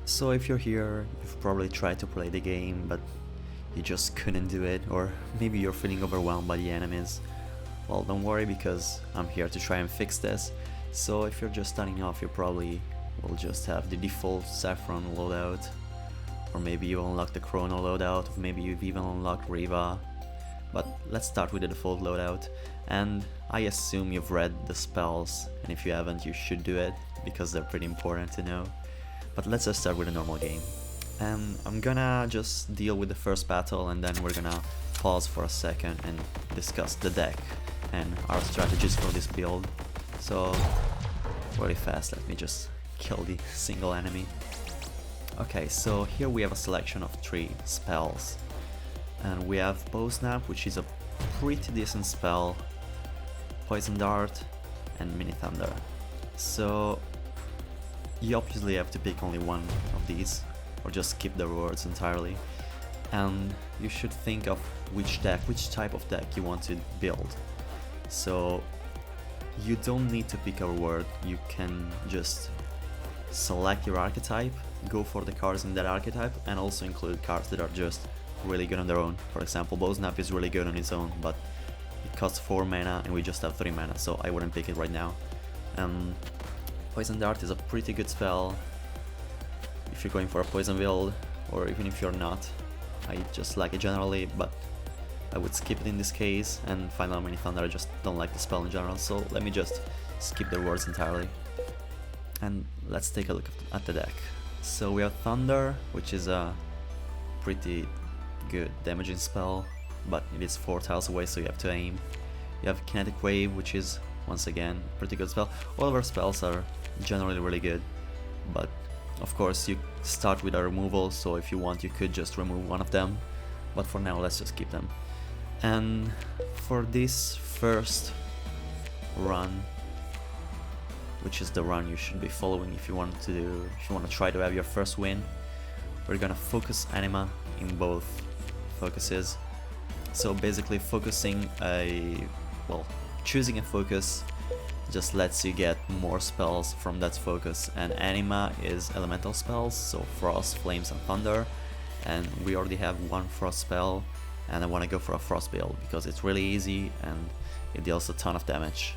So if you're here, you've probably tried to play the game, but you just couldn't do it, or maybe you're feeling overwhelmed by the enemies. Well, don't worry, because I'm here to try and fix this. So if you're just starting off, you probably will just have the default Saffron loadout, or maybe you unlock the Chrono loadout, or maybe you've even unlocked Riva. But let's start with the default loadout, and I assume you've read the spells, and if you haven't, you should do it, because they're pretty important to know. But let's just start with a normal game. And I'm gonna just deal with the first battle, and then we're gonna pause for a second and discuss the deck and our strategies for this build. So, really fast, let me just kill the single enemy. Okay, so here we have a selection of 3 spells. And we have Bow Snap, which is a pretty decent spell, Poison Dart, and Mini Thunder. So, you obviously have to pick only one of these, or just skip the rewards entirely. And you should think of which type of deck you want to build. So you don't need to pick a reward, you can just select your archetype, go for the cards in that archetype, and also include cards that are just really good on their own. For example, Bow Snap is really good on its own, but it costs 4 mana and we just have 3 mana, so I wouldn't pick it right now. Poison Dart is a pretty good spell if you're going for a poison build, or even if you're not. I just like it generally, but I would skip it in this case. And Final Mini Thunder, I just don't like the spell in general, so let me just skip the rewards entirely. And let's take a look at the deck. So we have Thunder, which is a pretty good damaging spell, but it is 4 tiles away, so you have to aim. You have Kinetic Wave, which is once again pretty good spell. All of our spells are generally really good, but of course you start with a removal, so if you want you could just remove one of them, but for now let's just keep them. And for this first run, which is the run you should be following if you want to try to have your first win, we're gonna focus Anima in both focuses. So basically choosing a focus just lets you get more spells from that focus, and Anima is elemental spells, so Frost, Flames and Thunder, and we already have one Frost spell, and I want to go for a Frost build because it's really easy and it deals a ton of damage.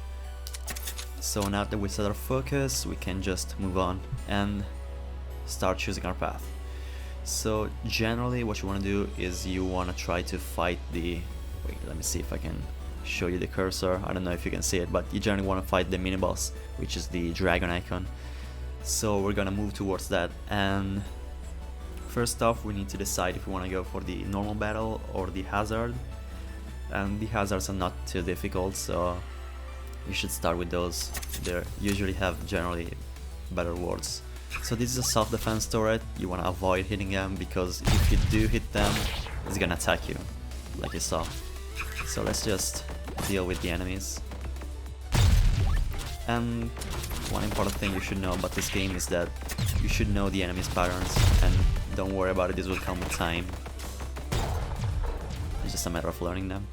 So now that we set our focus, we can just move on and start choosing our path. So generally what you want to do is you want to try to fight the... Wait, let me see if I can show you the cursor. I don't know if you can see it, but you generally want to fight the mini boss, which is the dragon icon. So we're gonna move towards that, and first off we need to decide if we want to go for the normal battle or the hazard. And the hazards are not too difficult, so you should start with those. They usually have generally better rewards. So this is a self-defense turret. You want to avoid hitting them, because if you do hit them, it's gonna attack you, like you saw. So let's just deal with the enemies. And one important thing you should know about this game is that you should know the enemies' patterns, and don't worry about it, this will come with time. It's just a matter of learning them.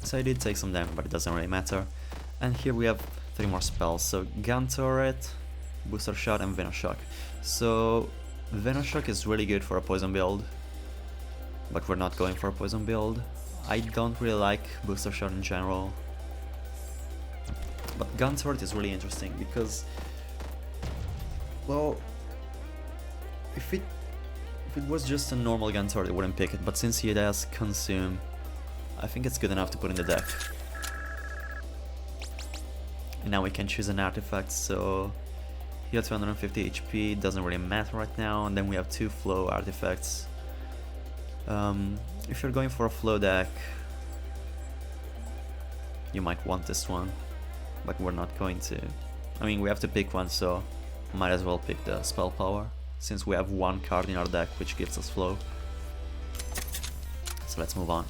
So I did take some damage, but it doesn't really matter. And here we have 3 more spells. So Gun Turret, Booster Shot and Venom Shock. So Venom Shock is really good for a poison build, but we're not going for a poison build. I don't really like Booster Shot in general, but Gun Turret is really interesting because, well, if it was just a normal Gun Turret I wouldn't pick it, but since it has Consume, I think it's good enough to put in the deck. And now we can choose an artifact, so heal 250 HP, doesn't really matter right now, and then we have 2 flow artifacts. If you're going for a flow deck, you might want this one, but we're not going to. I mean, we have to pick one, so might as well pick the spell power, since we have 1 card in our deck which gives us flow. So let's move on.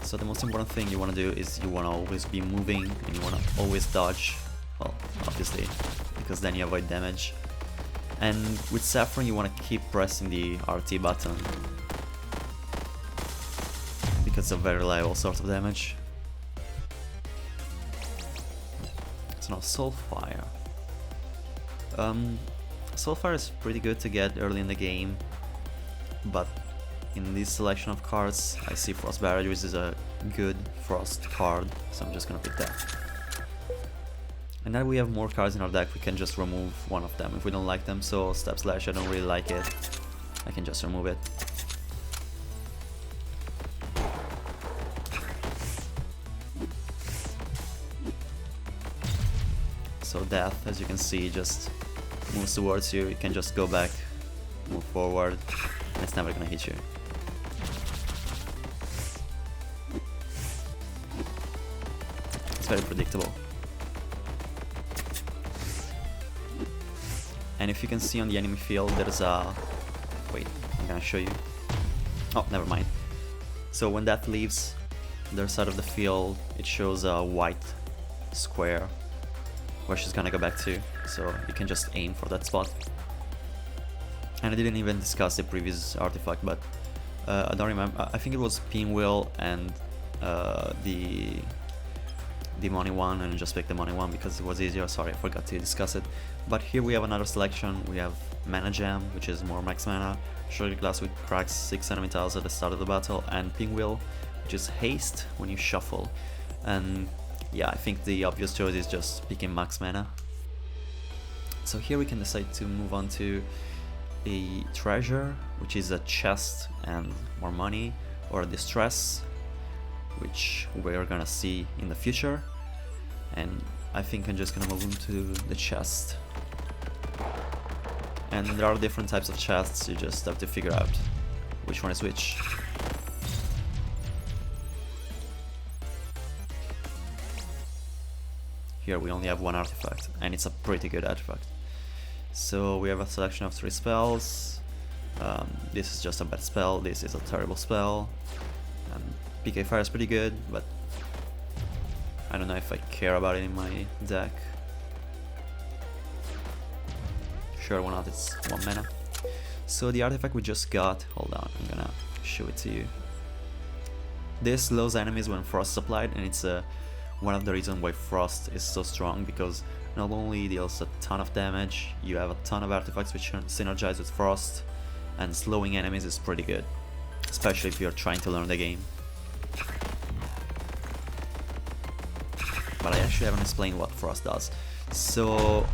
So the most important thing you want to do is you want to always be moving, and you want to always dodge, well, obviously, because then you avoid damage. And with Saffron you want to keep pressing the RT button, because it's a very reliable source of damage. So now Soulfire. Soulfire is pretty good to get early in the game, but in this selection of cards I see Frost Barrage, which is a good Frost card, so I'm just gonna pick that. And now we have more cards in our deck, we can just remove one of them if we don't like them. So Step Slash, I don't really like it, I can just remove it. So Death, as you can see, just moves towards you, you can just go back, move forward, and it's never gonna hit you. It's very predictable. And if you can see on the enemy field, there's a... wait, I'm gonna show you. Oh, never mind. So when that leaves their side of the field, it shows a white square where she's gonna go back to, so you can just aim for that spot. And I didn't even discuss the previous artifact, but I don't remember, I think it was Pinwheel and the money one, and I just picked the money one because it was easier. Sorry, I forgot to discuss it. But here we have another selection. We have Mana Gem, which is more max mana, Sugar Glass, which cracks 6 enemy tiles at the start of the battle, and Pinwheel, which is haste when you shuffle. And yeah, I think the obvious choice is just picking max mana. So here we can decide to move on to a treasure, which is a chest and more money, or a distress, which we're gonna see in the future. And I think I'm just gonna move into the chest. And there are different types of chests, you just have to figure out which one is which. Here we only have one artifact, and it's a pretty good artifact. So we have a selection of 3 spells. This is just a bad spell, this is a terrible spell. PK Fire is pretty good, but I don't know if I care about it in my deck. Sure, why not, it's 1 mana. So the artifact we just got, hold on, I'm gonna show it to you. This slows enemies when Frost is applied, and it's one of the reasons why Frost is so strong, because not only deals a ton of damage, you have a ton of artifacts which synergize with Frost, and slowing enemies is pretty good, especially if you're trying to learn the game. But I actually haven't explained what Frost does. So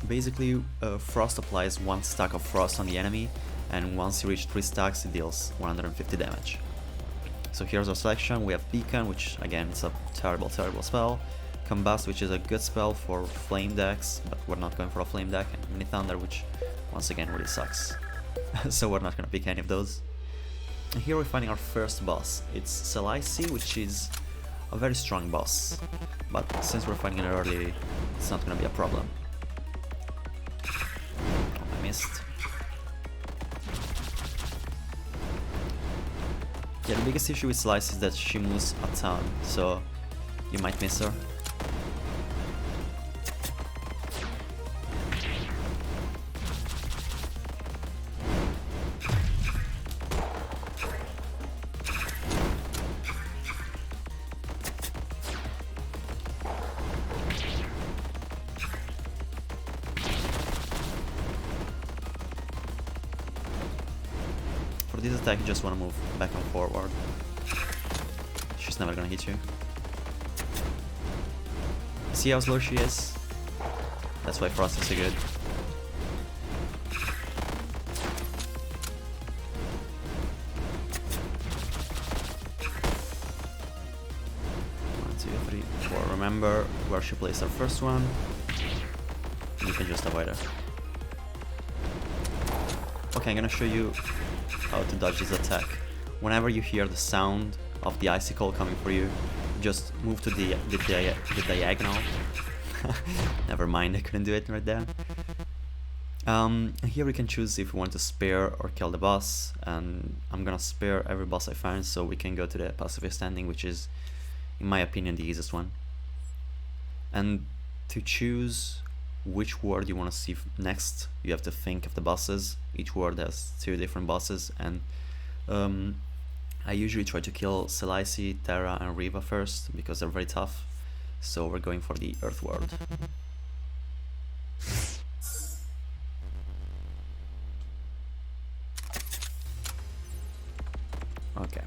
basically Frost applies 1 stack of Frost on the enemy, and once you reach 3 stacks it deals 150 damage. So here's our selection. We have Beacon, which again is a terrible spell, Combust, which is a good spell for flame decks, but we're not going for a flame deck, and Mini Thunder, which once again really sucks. So we're not gonna pick any of those. And here we're finding our first boss. It's Selaisi, which is a very strong boss, but since we're fighting it early, it's not gonna be a problem. Oh, I missed. Yeah, the biggest issue with Slice is that she moves a ton, so you might miss her. For this attack you just want to move back and forward. She's never gonna hit you. See how slow she is? That's why Frost is so good. One, two, three, four. Remember where she placed her first one. You can just avoid her. Okay, I'm gonna show you how to dodge this attack. Whenever you hear the sound of the icicle coming for you, just move to the diagonal. Never mind, I couldn't do it right there. Here we can choose if we want to spare or kill the boss, and I'm gonna spare every boss I find so we can go to the pacifist ending, which is, in my opinion, the easiest one. And to choose which ward you want to see next, you have to think of the bosses. Each ward has 2 different bosses, and I usually try to kill Selaisi, Terra and Riva first because they're very tough. So we're going for the Earth World. Okay.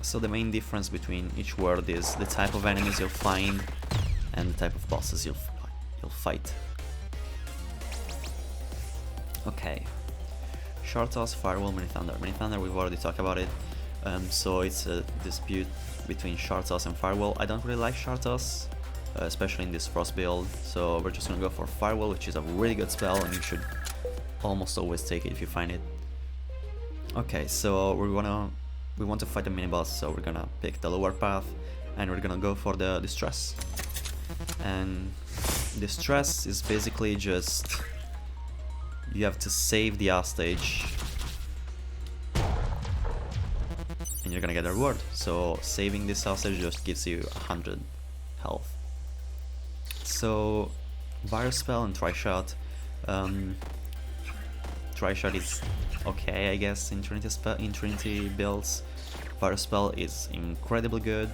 So the main difference between each world is the type of enemies you'll find and the type of bosses you'll fight. Okay. Short Toss, Firewall, Mini Thunder. Mini Thunder, we've already talked about it. So it's a dispute between Short Toss and Firewall. I don't really like Short Toss, especially in this Frost build. So we're just gonna go for Firewall, which is a really good spell, and you should almost always take it if you find it. Okay, so we want to fight the mini boss, so we're gonna pick the lower path, and we're gonna go for the Distress. And Distress is basically just you have to save the hostage and you're gonna get a reward. So saving this hostage just gives you 100 health. So Virus Spell and Tri-Shot. Tri-Shot is okay, I guess, in Trinity builds. Virus Spell is incredibly good.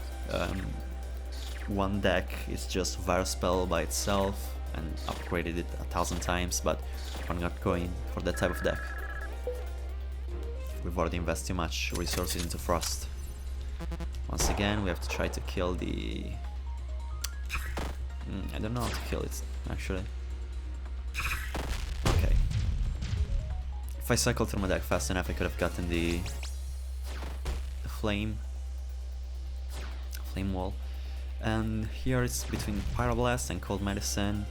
One deck is just Virus Spell by itself and upgraded it 1,000 times, but I'm not going for that type of deck. We've already invested too much resources into Frost. Once again, we have to try to kill the... I don't know how to kill it, actually. Okay. If I cycled through my deck fast enough, I could have gotten the flame wall. And here it's between Pyroblast and Cold Medicine.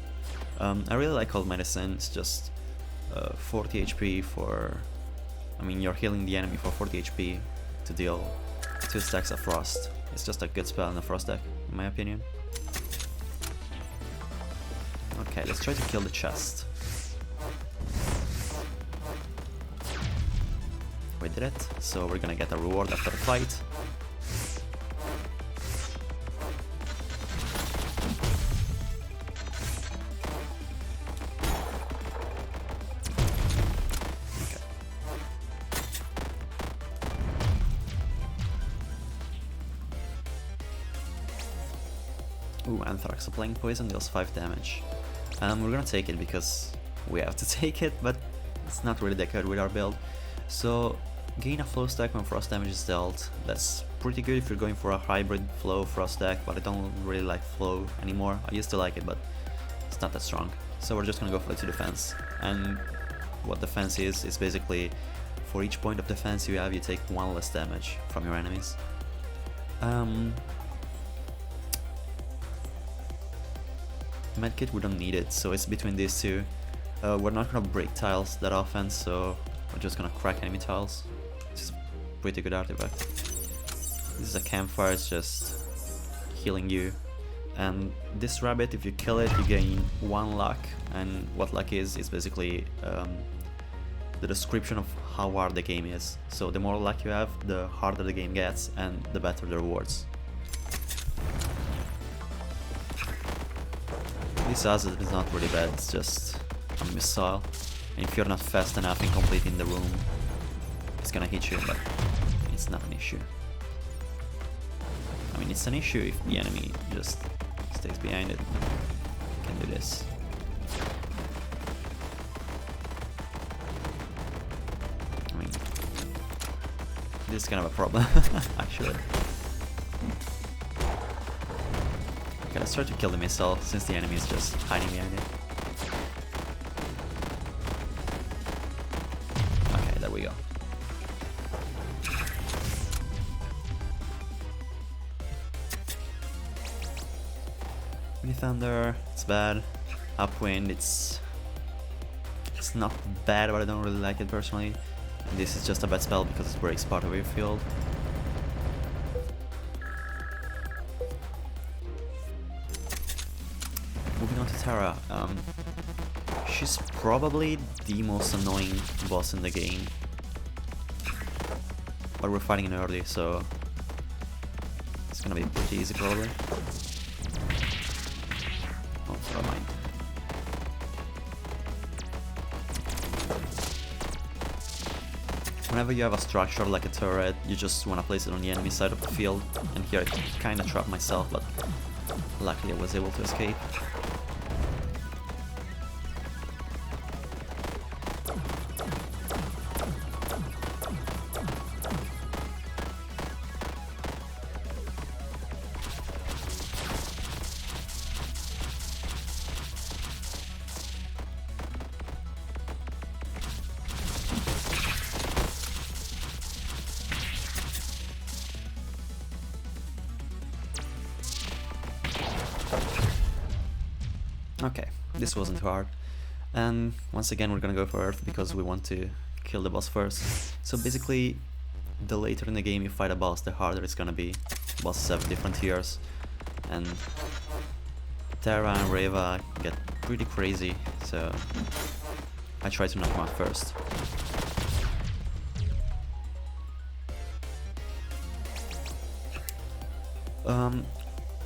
I really like Cold Medicine. It's just 40 HP for... I mean, you're healing the enemy for 40 HP to deal 2 stacks of Frost. It's just a good spell in the Frost deck, in my opinion. Okay, let's try to kill the chest. We did it, so we're gonna get a reward after the fight. Ooh, Anthrax applying poison deals 5 damage. We're gonna take it because we have to take it, but it's not really that good with our build. So, gain a flow stack when frost damage is dealt. That's pretty good if you're going for a hybrid flow frost deck, but I don't really like flow anymore. I used to like it, but it's not that strong. So we're just gonna go for the 2 defense. And what defense is basically for each point of defense you have, you take 1 less damage from your enemies. Medkit, we don't need it, so it's between these two. We're not gonna break tiles that often, so we're just gonna crack enemy tiles. It's a pretty good artifact. This is a campfire, it's just healing you. And this rabbit, if you kill it, you gain 1 luck, and what luck is basically the description of how hard the game is. So the more luck you have, the harder the game gets, and the better the rewards. This asset is not really bad, it's just a missile. And if you're not fast enough in completing the room, it's gonna hit you, but it's not an issue. I mean, it's an issue if the enemy just stays behind it. You can do this. I mean, this is kind of a problem, actually. Okay, let's try to kill the missile, since the enemy is just hiding behind it. Okay, there we go. Mini Thunder, it's bad. Upwind, it's not bad, but I don't really like it personally. And this is just a bad spell because it breaks part of your field. Moving on to Terra. She's probably the most annoying boss in the game. But we're fighting in early, so it's gonna be pretty easy probably. Oh, never mind. whenever you have a structure like a turret, you just want to place it on the enemy side of the field, and here I kinda trapped myself, but luckily I was able to escape. Okay, this wasn't hard. And once again we're gonna go for Earth because we want to kill the boss first. So basically, the later in the game you fight a boss, the harder it's gonna be. Bosses have different tiers, and Terra and Reva get pretty crazy, so I try to knock them out first.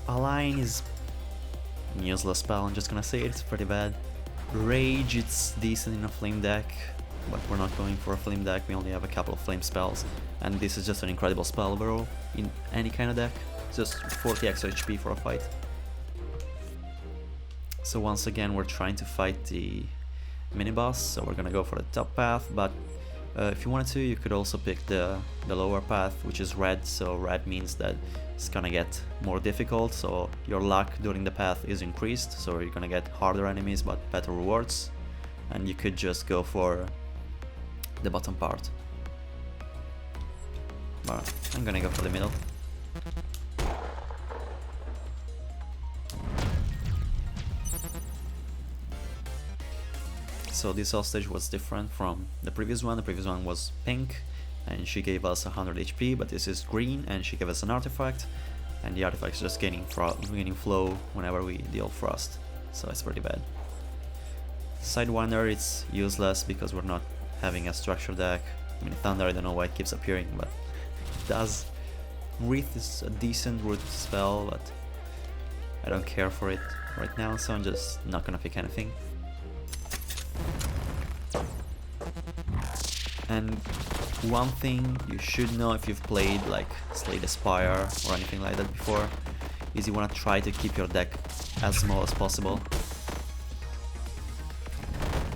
Align is useless spell, I'm just gonna say it's pretty bad. Rage, it's decent in a flame deck, but we're not going for a flame deck, we only have a couple of flame spells, and this is just an incredible spell overall in any kind of deck, just 40 extra HP for a fight. So once again we're trying to fight the mini-boss, so we're gonna go for the top path, but if you wanted to, you could also pick the lower path, which is red, so red means that it's gonna get more difficult, so your luck during the path is increased, so you're gonna get harder enemies but better rewards, and you could just go for the bottom part. But I'm gonna go for the middle. So this hostage was different from the previous one. The previous one was pink and she gave us 100 HP, but this is green and she gave us an artifact, and the artifact is just gaining flow whenever we deal frost, so it's pretty bad. Sidewinder, it's useless because we're not having a structure deck. I mean, Thunder, I don't know why it keeps appearing, but it does. Wreath is a decent root spell, but I don't care for it right now, so I'm just not gonna pick anything. And one thing you should know if you've played like Slay the Spire or anything like that before is you want to try to keep your deck as small as possible,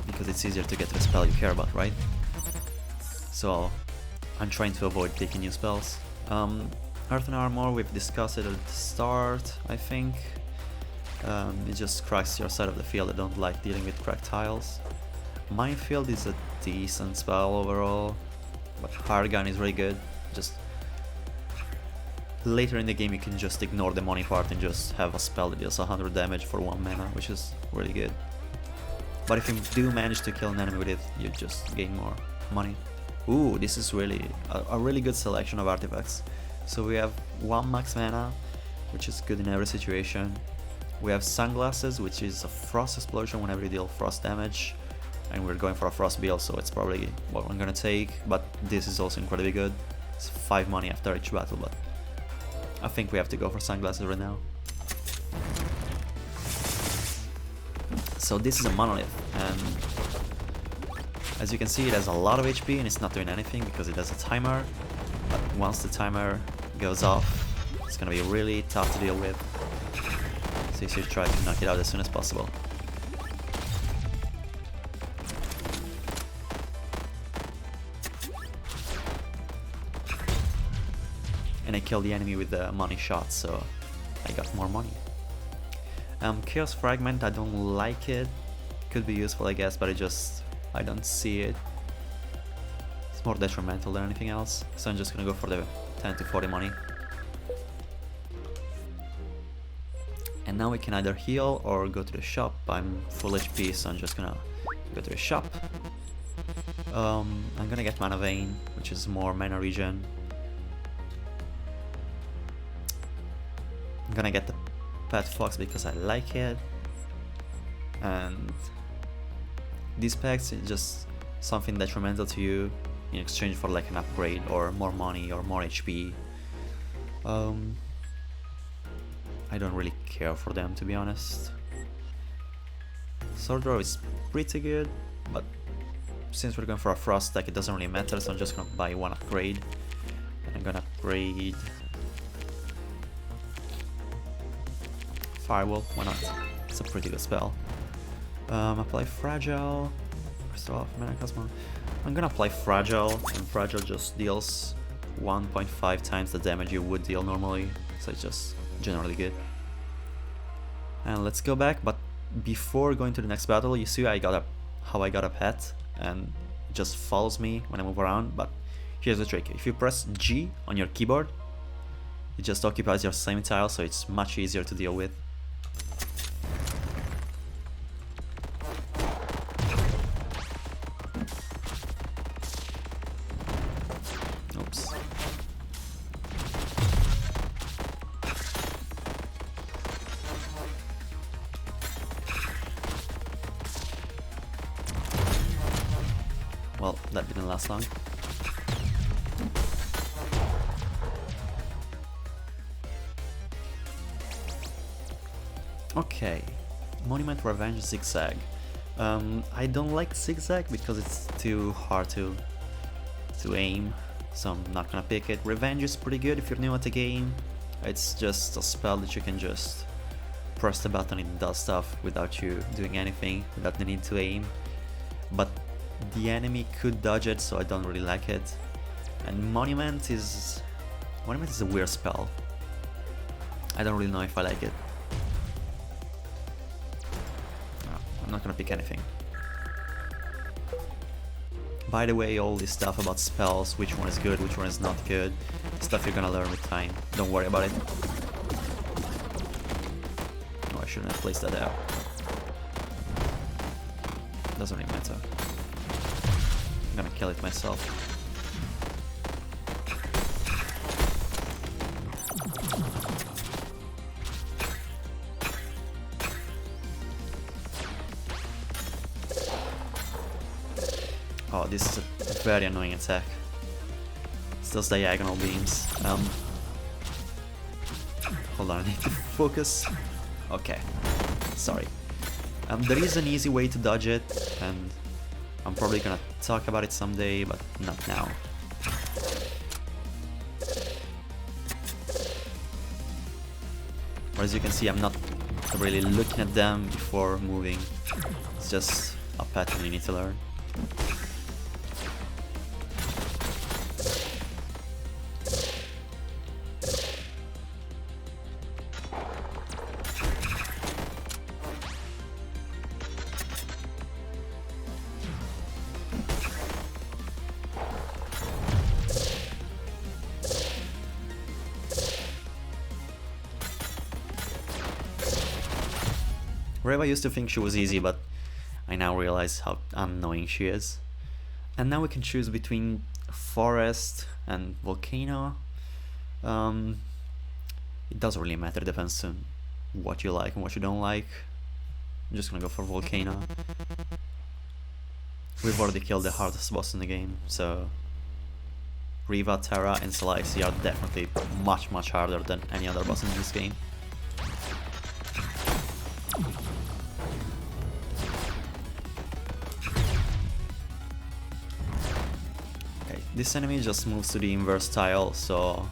because it's easier to get to the spell you care about, right? So I'm trying to avoid taking new spells. Earth and Armor, we've discussed it at the start, I think. It just cracks your side of the field. I don't like dealing with cracked tiles. Minefield is a decent spell overall, but Hargan is really good. Just later in the game you can just ignore the money part and just have a spell that deals 100 damage for 1 mana, which is really good. But if you do manage to kill an enemy with it, you just gain more money. Ooh, this is really a really good selection of artifacts. So we have 1 max mana, which is good in every situation. We have Sunglasses, which is a frost explosion whenever you deal frost damage, and we're going for a frost build, so it's probably what I'm gonna take, but this is also incredibly good. It's 5 money after each battle, but I think we have to go for Sunglasses right now. So this is a monolith, and as you can see it has a lot of HP and it's not doing anything because it has a timer, but once the timer goes off it's gonna be really tough to deal with, so you should try to knock it out as soon as possible. And I killed the enemy with the money shot, so I got more money. Chaos Fragment, I don't like it. Could be useful, I guess, but I don't see it. It's more detrimental than anything else, so I'm just gonna go for the 10 to 40 money. And now we can either heal or go to the shop. I'm full HP, so I'm just gonna go to the shop. I'm gonna get Mana Vein, which is more mana regen. I'm gonna get the Pet Fox because I like it, and these packs is just something detrimental to you in exchange for like an upgrade or more money or more HP. I don't really care for them, to be honest. Sword Draw is pretty good, but since we're going for a frost attack, it doesn't really matter, so I'm just gonna buy one upgrade. And I'm gonna upgrade Firewall, why not? It's a pretty good spell. Apply Fragile. Restore off mana cost more. I'm gonna apply Fragile, and Fragile just deals 1.5 times the damage you would deal normally, so it's just generally good. And let's go back, but before going to the next battle, you see how I got a pet, and it just follows me when I move around, but here's the trick. If you press G on your keyboard, it just occupies your same tile, so it's much easier to deal with. Oops. Well, that didn't last long. Okay, Monument Revenge Zigzag. I don't like Zigzag because it's too hard to aim, so I'm not gonna pick it. Revenge is pretty good if you're new at the game. It's just a spell that you can just press the button and it does stuff without you doing anything, without the need to aim. But the enemy could dodge it, so I don't really like it. And Monument is a weird spell. I don't really know if I like it. I'm not gonna pick anything. By the way, all this stuff about spells, which one is good, which one is not good, stuff you're gonna learn with time. Don't worry about it. Oh, I shouldn't have placed that there. Doesn't really matter. I'm gonna kill it myself. Oh, this is a very annoying attack. It's those diagonal beams. Hold on, I need to focus. Okay, sorry. There is an easy way to dodge it, and I'm probably gonna talk about it someday, but not now. Or as you can see, I'm not really looking at them before moving. It's just a pattern you need to learn. Reva used to think she was easy, but I now realize how annoying she is. And now we can choose between Forest and Volcano. It doesn't really matter, depends on what you like and what you don't like. I'm just gonna go for Volcano. We've already killed the hardest boss in the game, so Riva, Terra and Slicy are definitely much harder than any other boss in this game. This enemy just moves to the inverse tile, so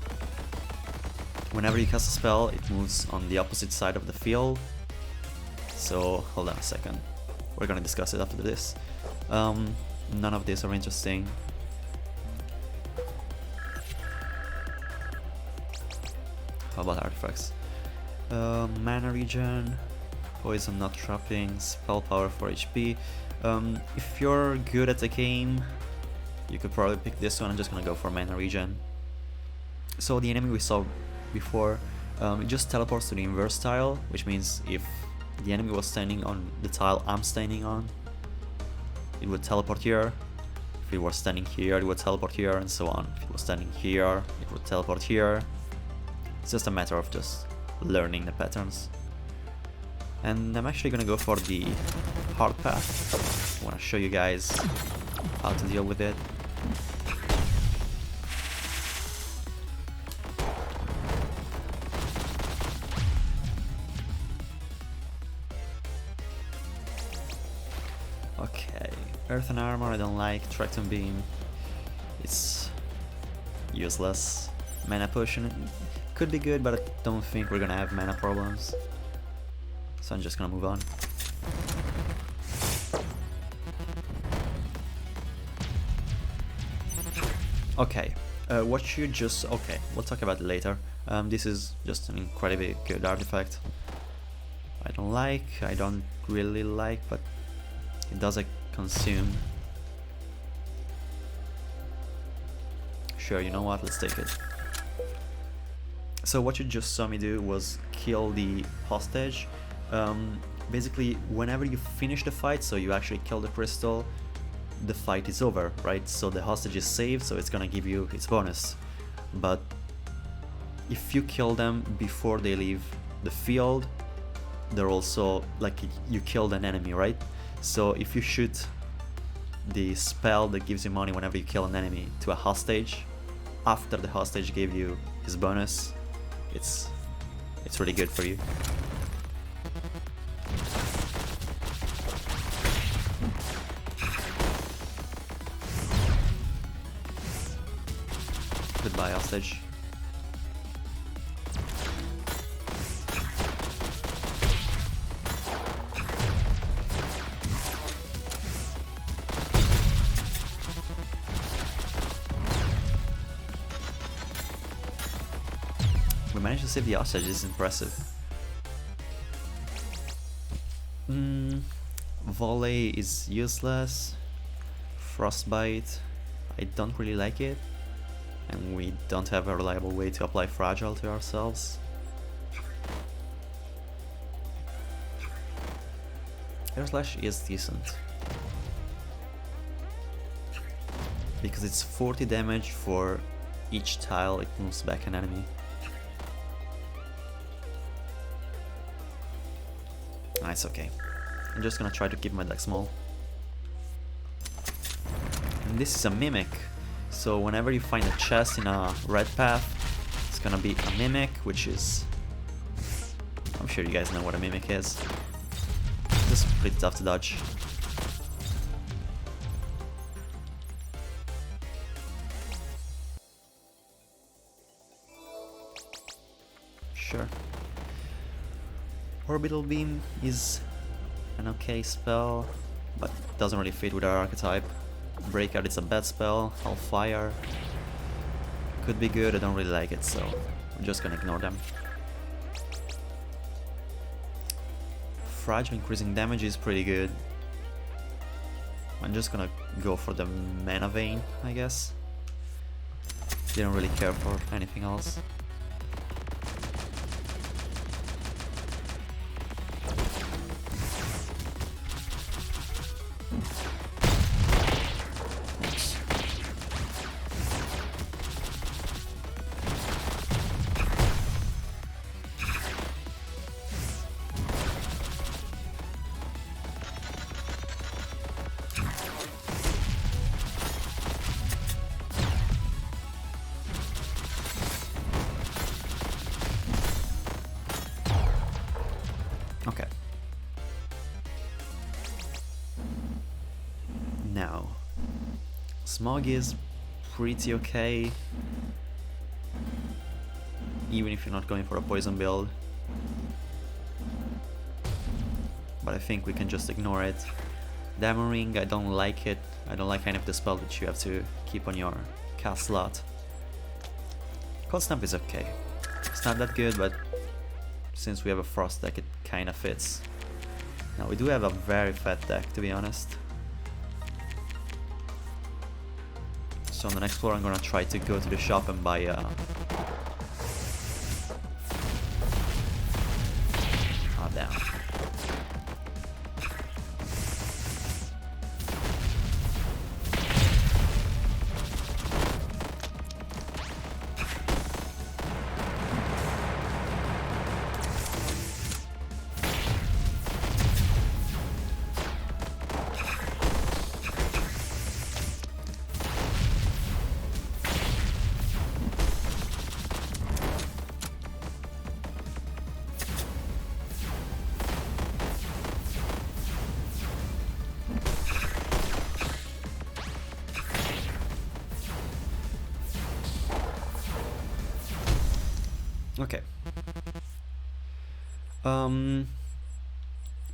whenever you cast a spell, it moves on the opposite side of the field. So, hold on a second. We're gonna discuss it after this. None of these are interesting. How about artifacts? Mana regen, poison not trapping, spell power for HP. If you're good at the game, you could probably pick this one. I'm just gonna go for mana regen. So the enemy we saw before, it just teleports to the inverse tile, which means if the enemy was standing on the tile I'm standing on, it would teleport here. If it was standing here, it would teleport here, and so on. If it was standing here, it would teleport here. It's just a matter of just learning the patterns. And I'm actually gonna go for the hard path. I wanna show you guys how to deal with it. Okay, Earthen armor I don't like, Tracton beam, it's useless. Mana potion could be good, but I don't think we're gonna have mana problems. So I'm just gonna move on. Okay, what you just... okay, we'll talk about it later. This is just an incredibly good artifact. I don't really like, but it does consume. Sure, you know what, let's take it. So what you just saw me do was kill the hostage. Basically, whenever you finish the fight, so you actually kill the crystal, the fight is over, right? So the hostage is saved, so it's gonna give you its bonus. But if you kill them before they leave the field, they're also, like, you killed an enemy, right? So if you shoot the spell that gives you money whenever you kill an enemy to a hostage, after the hostage gave you his bonus, it's really good for you. Goodbye, hostage. We managed to save the hostage, this is impressive. Volley is useless. Frostbite, I don't really like it. And we don't have a reliable way to apply Fragile to ourselves. Air Slash is decent. Because it's 40 damage for each tile it moves back an enemy. Ah, it's okay. I'm just gonna try to keep my deck small. And this is a Mimic. So whenever you find a chest in a red path, it's gonna be a Mimic, which is... I'm sure you guys know what a Mimic is. Just pretty tough to dodge. Sure. Orbital Beam is an okay spell, but doesn't really fit with our archetype. Breakout is a bad spell. Hellfire could be good, I don't really like it, so I'm just gonna ignore them. Fragile increasing damage is pretty good. I'm just gonna go for the Mana Vein, I guess. Didn't really care for anything else. Okay. Now, Smog is pretty okay, even if you're not going for a poison build. But I think we can just ignore it. Diamond Ring, I don't like it. I don't like any of the spells that you have to keep on your cast slot. Cold Snap is okay. It's not that good, but since we have a Frost deck, it kinda fits. Now we do have a very fat deck, to be honest. So on the next floor I'm gonna try to go to the shop and buy a... Oh, damn. Okay.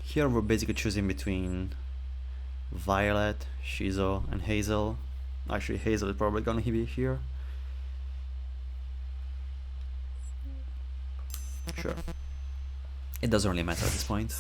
Here we're basically choosing between Violet, Shizo, and Hazel. Actually, Hazel is probably gonna be here. Sure. It doesn't really matter at this point.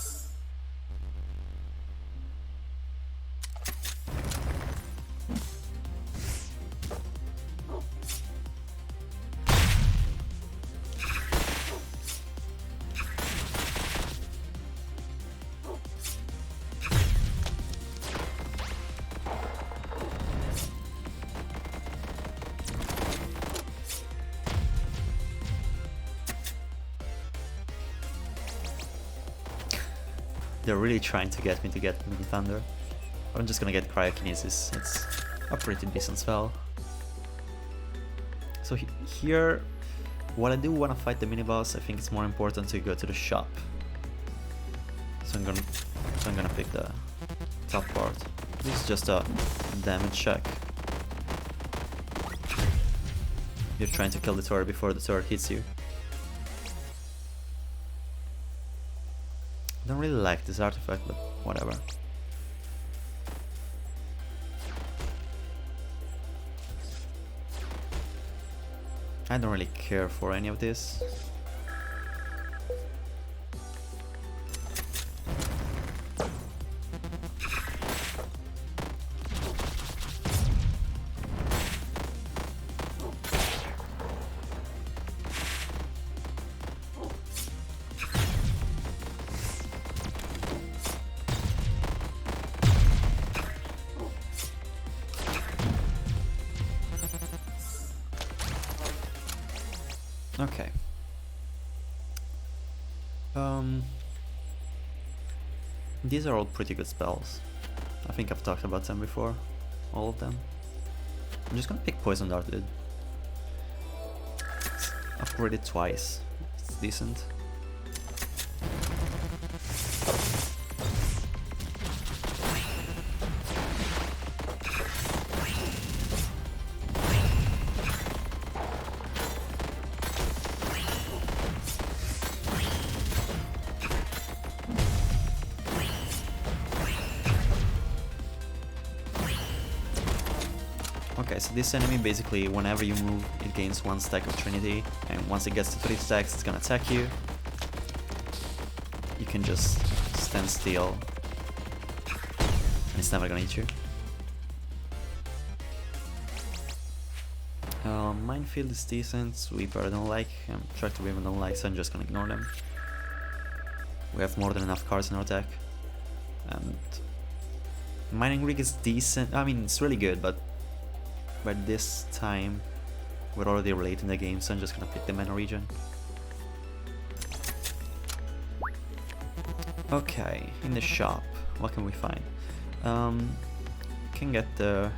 They're really trying to get me to get Mini Thunder. I'm just gonna get Cryokinesis. It's a pretty decent spell. So here, while I do want to fight the mini boss, I think it's more important to go to the shop. So I'm gonna pick the top part. This is just a damage check. You're trying to kill the turret before the turret hits you. I don't really like this artifact, but whatever. I don't really care for any of this. Okay. These are all pretty good spells. I think I've talked about them before. All of them. I'm just gonna pick Poison Dart, dude. It's upgraded twice. It's decent. Okay, so this enemy basically, whenever you move, it gains 1 stack of Trinity, and once it gets to 3 stacks, it's gonna attack you. You can just stand still, and it's never gonna hit you. Minefield is decent, Sweeper I don't like, Tractor Beam I don't like, so I'm just gonna ignore them. We have more than enough cards in our deck, and Mining Rig is decent. I mean, it's really good, but by this time we're already late in the game, so I'm just gonna pick the mana region. Okay, in the shop, what can we find? Can get the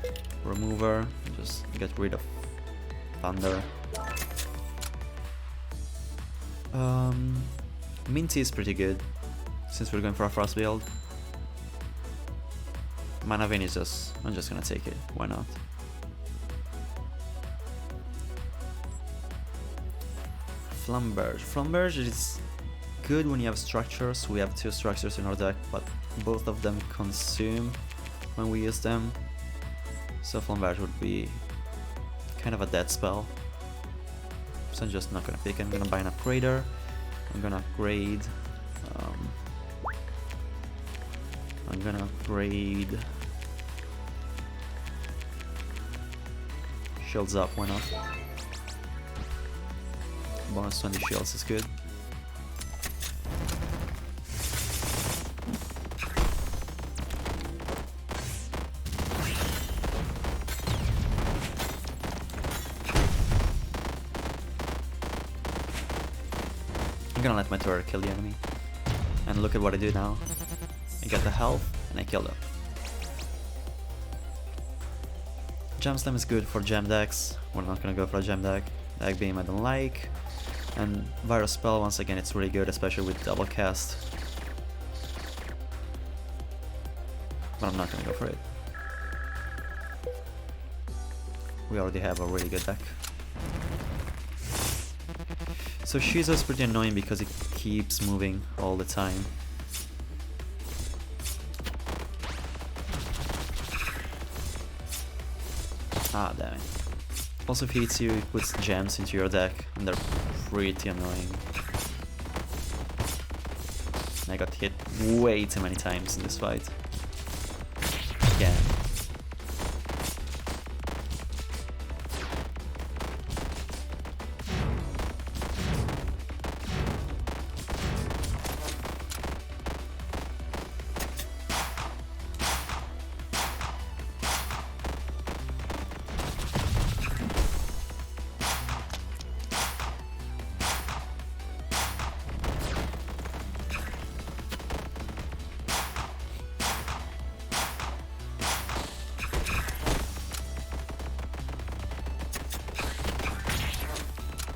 remover, just get rid of Thunder. Minty is pretty good, since we're going for a frost build. Mana Vein is just, I'm just gonna take it, why not? Flamberge. Flamberge is good when you have structures. We have 2 structures in our deck, but both of them consume when we use them. So Flamberge would be kind of a dead spell. So I'm just not gonna pick it. I'm gonna buy an upgrader. I'm gonna upgrade. Shields up, why not? Bonus 20 shields is good. I'm gonna let my turret kill the enemy. And look at what I do now. I get the health and I kill them. Gem Slam is good for gem decks. We're not gonna go for a gem deck. Egg Beam I don't like. And Virus Spell, once again, it's really good, especially with double cast. But I'm not gonna go for it. We already have a really good deck. So Shizo is pretty annoying because it keeps moving all the time. Ah, damn it. Also, if he hits you, it puts gems into your deck, and they're pretty annoying. I got hit way too many times in this fight. Again.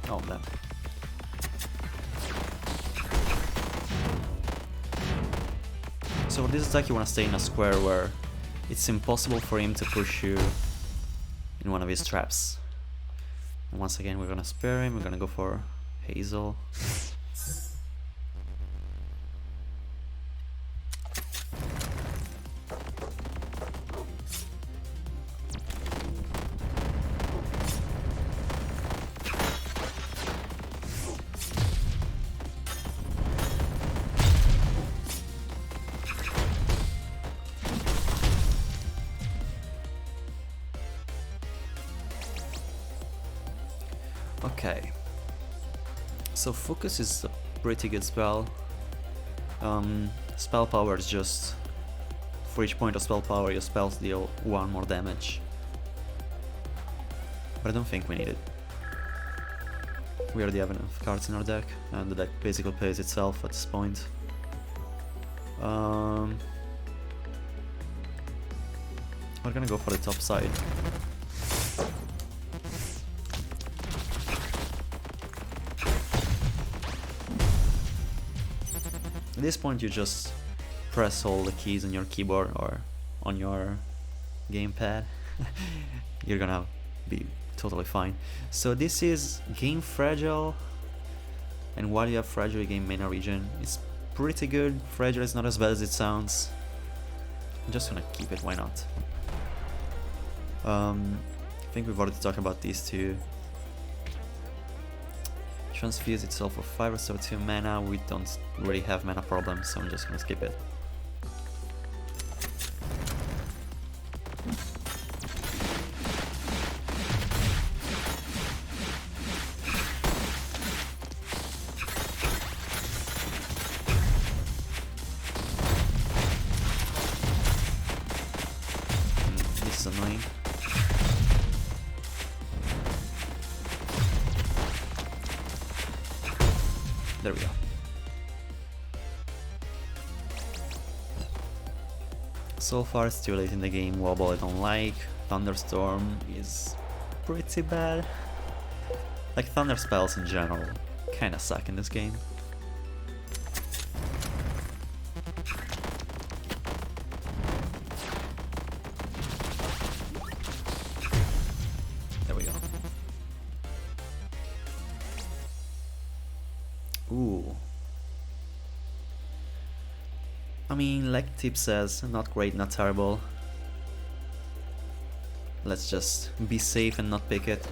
Oh, damn. So for this attack you want to stay in a square where it's impossible for him to push you in one of his traps. And once again we're gonna spare him, we're gonna go for Hazel. Okay, so Focus is a pretty good spell. Spell power is just, for each point of spell power your spells deal 1 more damage. But I don't think we need it. We already have enough cards in our deck, and the deck basically plays itself at this point. We're gonna go for the top side. At this point you just press all the keys on your keyboard or on your gamepad. You're gonna be totally fine. So this is game fragile, and while you have fragile you gain mana regen. It's pretty good. Fragile is not as bad as it sounds. I'm just gonna keep it, why not? I think we've already talked about these two. Transfuse itself for 5 or so 2 mana. We don't really have mana problems, so I'm just gonna skip it. This is annoying. There we go. So far it's too late in the game. Wobble I don't like. Thunderstorm is pretty bad. Like thunder spells in general kinda suck in this game. There we go. Ooh. I mean, like Tip says, not great, not terrible. Let's just be safe and not pick it.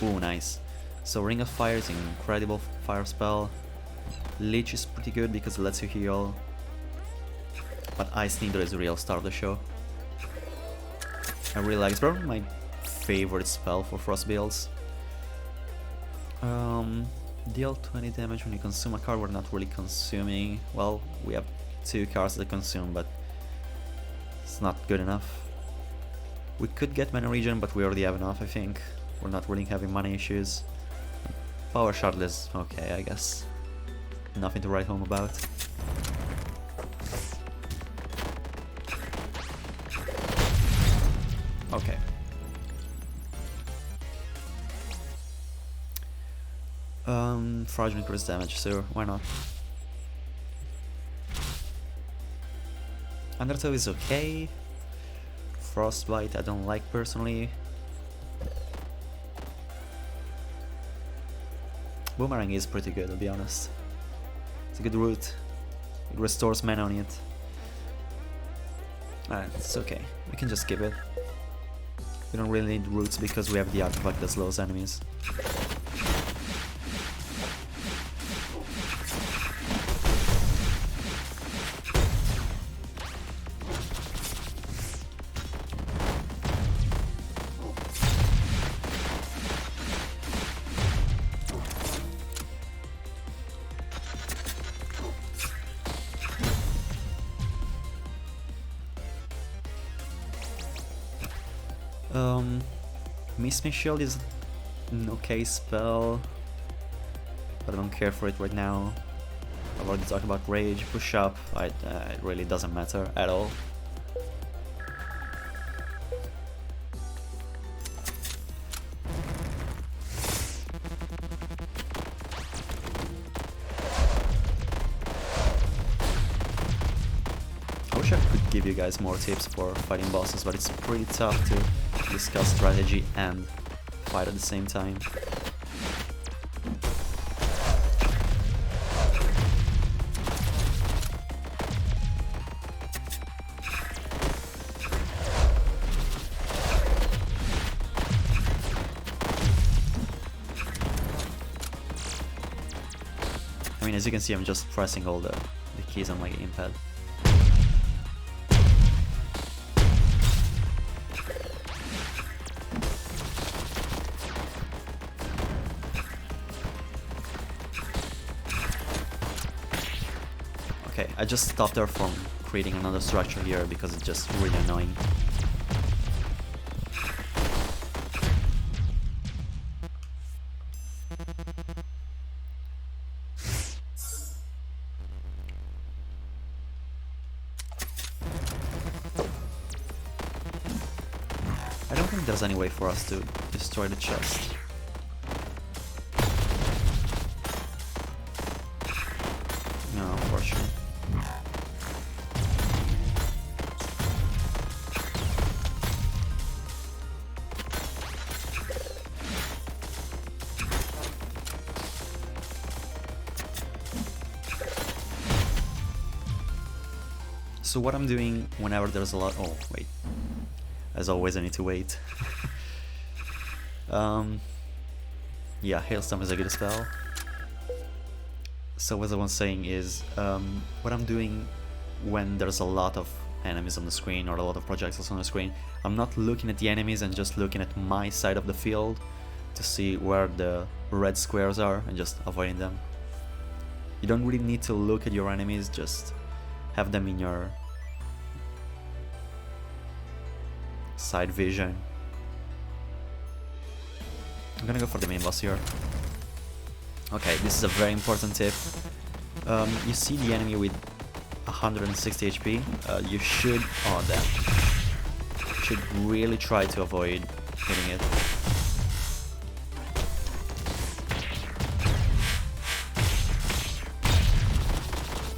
Ooh, nice. So Ring of Fire is an incredible fire spell. Leech is pretty good because it lets you heal. But Ice Needle is the real star of the show. I really like it. It's probably my favorite spell for Frost builds. Deal 20 damage when you consume a card. We're not really consuming. Well, we have 2 cards that consume, but it's not good enough. We could get mana regen, but we already have enough, I think. We're not really having money issues. Power Shard is okay, I guess. Nothing to write home about. Okay. Fragile increase damage, so why not? Undertow is okay. Frostbite I don't like personally. Boomerang is pretty good, I'll be honest. It's a good route. It restores mana on it. Alright, it's okay. We can just skip it. We don't really need roots because we have the artifact that slows enemies. Mist Shield is an okay spell, but I don't care for it right now. I've already talked about Rage, Push Up, it really doesn't matter at all. I wish I could give you guys more tips for fighting bosses, but it's pretty tough to discuss strategy and fight at the same time. I mean, as you can see, I'm just pressing all the keys on my gamepad. Okay, I just stopped her from creating another structure here because it's just really annoying. I don't think there's any way for us to destroy the chest. No, unfortunately. So what I'm doing whenever there's a lot... Oh, wait. As always, I need to wait. Yeah, Hailstorm is a good spell. So as I was saying is, what I'm doing when there's a lot of enemies on the screen or a lot of projectiles on the screen, I'm not looking at the enemies and just looking at my side of the field to see where the red squares are and just avoiding them. You don't really need to look at your enemies, just have them in your side vision. I'm gonna go for the main boss here. Okay, this is a very important tip. You see the enemy with 160 HP, you should... oh damn. You should really try to avoid hitting it.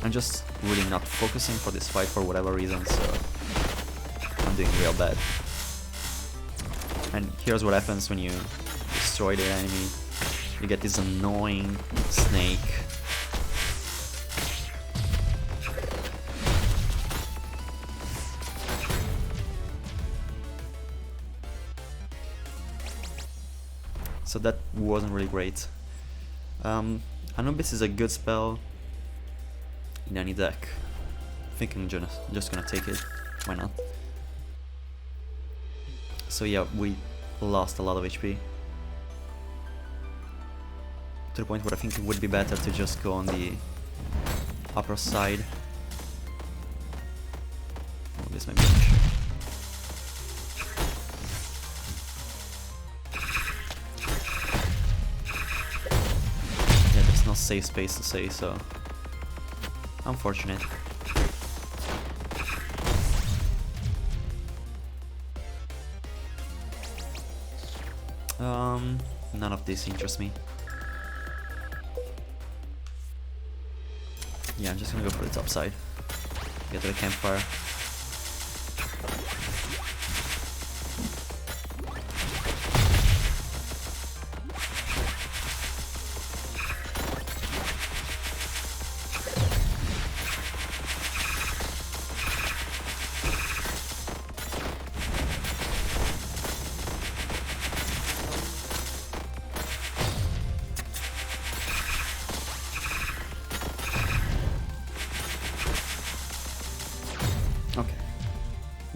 I'm just really not focusing for this fight for whatever reason, so I'm doing real bad. And here's what happens when you destroy the enemy. You get this annoying snake. So that wasn't really great. Anubis is a good spell in any deck. I think I'm just gonna take it. Why not? So yeah, we lost a lot of HP. To the point where I think it would be better to just go on the upper side. Oh, this might be an issue. Yeah, there's no safe space to say, so unfortunate. None of this interests me. Yeah, I'm just gonna go for the top side. Get to the campfire.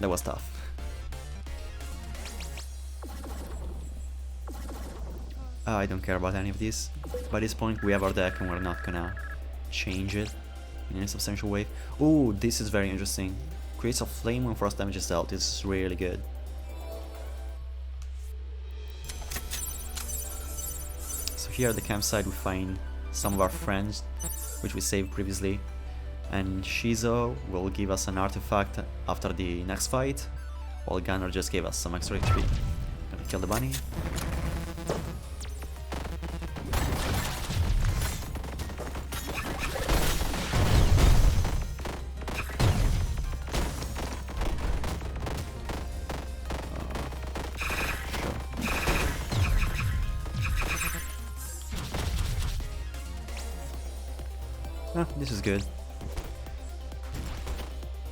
That was tough. I don't care about any of these. By this point we have our deck and we're not gonna change it in any substantial way. Ooh, this is very interesting. Creates a flame when frost damage is dealt. This is really good. So here at the campsite we find some of our friends which we saved previously, and Shizo will give us an artifact after the next fight, while Gunner just gave us some extra HP. Gonna kill the bunny. This is good.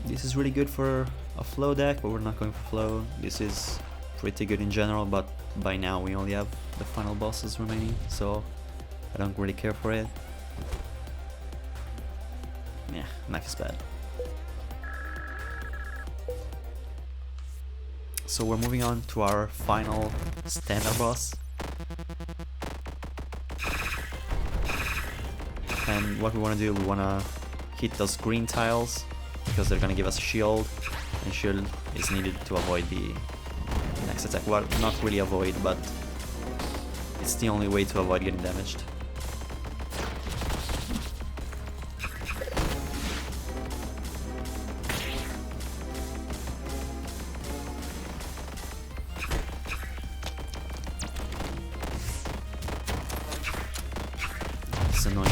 This is really good for a flow deck, but we're not going for flow. This is pretty good in general, but by now we only have the final bosses remaining, so I don't really care for it. Yeah, knife is bad. So we're moving on to our final standard boss. And what we want to do, we want to hit those green tiles because they're going to give us a shield, and shield is needed to avoid the next attack. Well, not really avoid, but it's the only way to avoid getting damaged. It's annoying.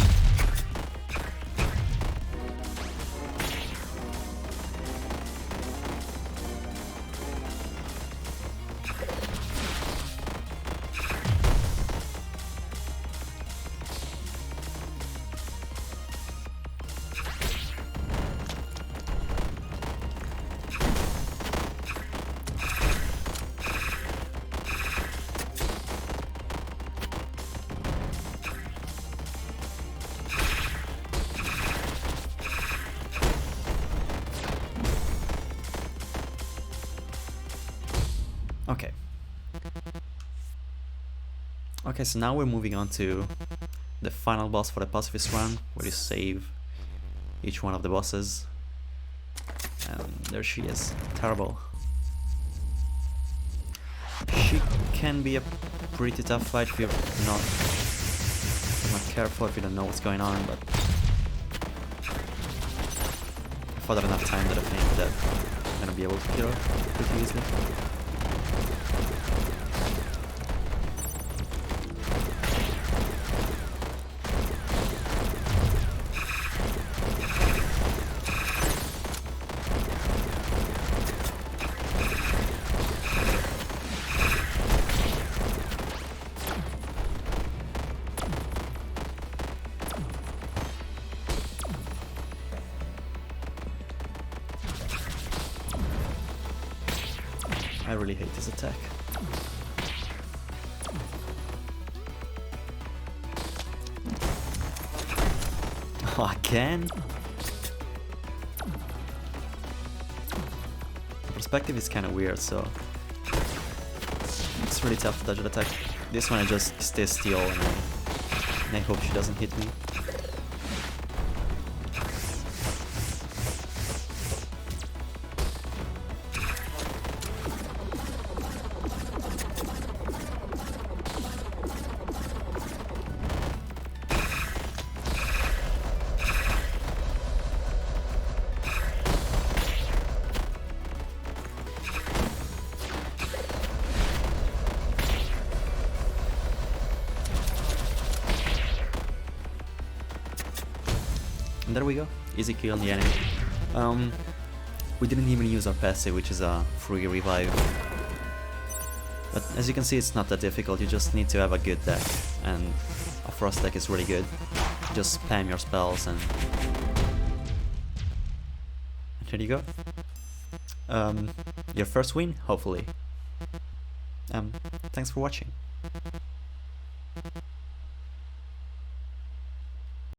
Okay, so now we're moving on to the final boss for the pacifist run, where you save each one of the bosses. And there she is. Terrible. She can be a pretty tough fight if you're not careful, if you don't know what's going on, but I fought enough time that I think that I'm gonna be able to kill her pretty easily. I really hate this attack. Oh, again? The perspective is kind of weird, so it's really tough to dodge an attack. This one I just stay still and I hope she doesn't hit me. And there we go, easy kill on the enemy. We didn't even use our passive, which is a free revive. But as you can see, it's not that difficult, you just need to have a good deck, and a frost deck is really good. Just spam your spells and here you go. Your first win, hopefully. Thanks for watching.